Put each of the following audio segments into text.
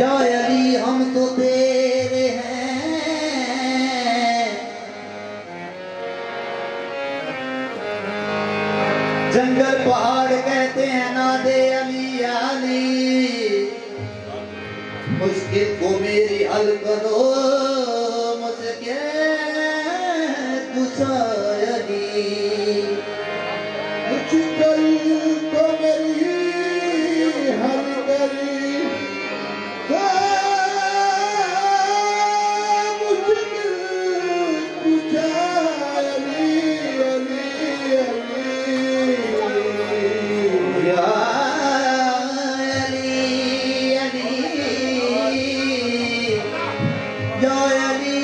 या अली हम तो तेरे हैं, जंगल पहाड़ कहते हैं ना दे अली अली, मुश्किल को मेरी हल करो मुझके सायली मुझकल तो मेरी हर गली मुझकिल कुचाली अली अली या अली अली या अली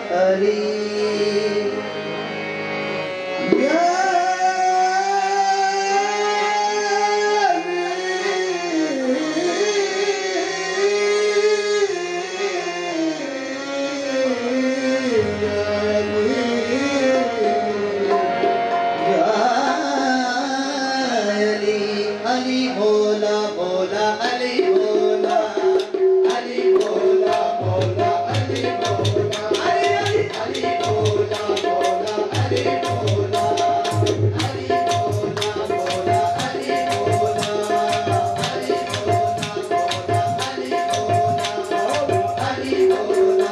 या अली अली बोला बोला अली बोला अली बोला बोला अली बोला अली अली बोला बोला अली बोला अली बोला बोला अली बोला अली बोला बोला अली बोला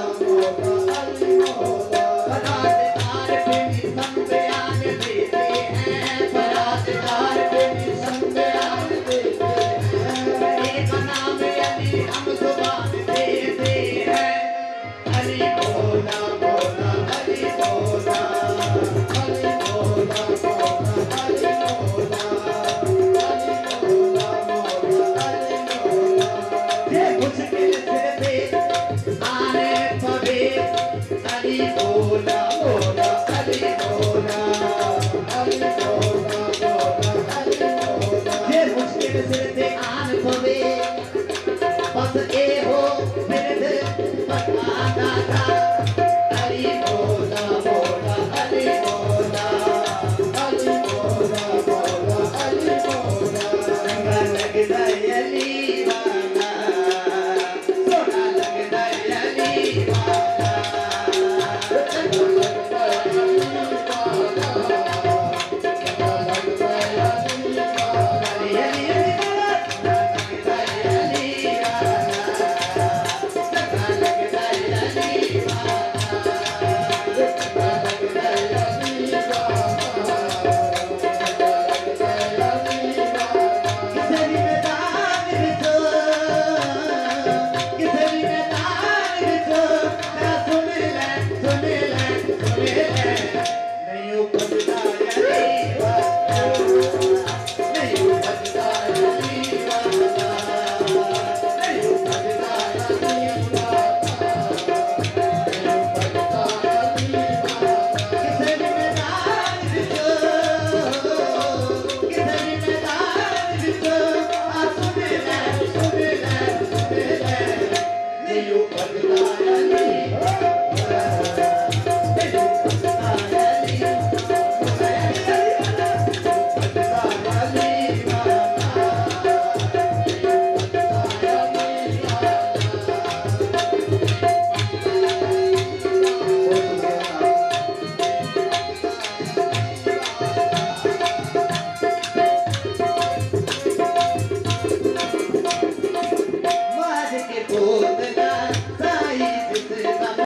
अली बोला बरातदार पे निसम बयान देते हैं बरातदार पे निसम बयान देते हैं एक नाम अली हम जुबान देते हैं अली बोला बोला अली बोला अली बोला बोला अली बोला अली बोला बोला अली बोला ये मुश्किल से पे आने पवे अली बोला बोला अली बोला अली बोला बोला अली बोला ये मुश्किल से पे आने पवे बस ए हो मेरे बता दादा अली बोला बोला अली बोला अली बोला बोला अली बोला चंगा लगदा अली वाला सोना लगदा अली वाला चंगा लगदा अली वाला चंगा लगदा अली वाला अली अली लगदा अली वाला चंगा लगदा अली वाला चंगा लगदा अली किसे भी मैदान विचो किसे भी मैदान विचो ना सुन ले नहीं उपजदा अली वाला नहीं उपजदा अली वाला नहीं उपजदा अली वाला नहीं उपजदा अली वाला किसे भी मैदान विचो किसे भी मैदान विचो आ सुन ले नहीं उपजदा अली वाला नहीं उपजदा अली माज के फूल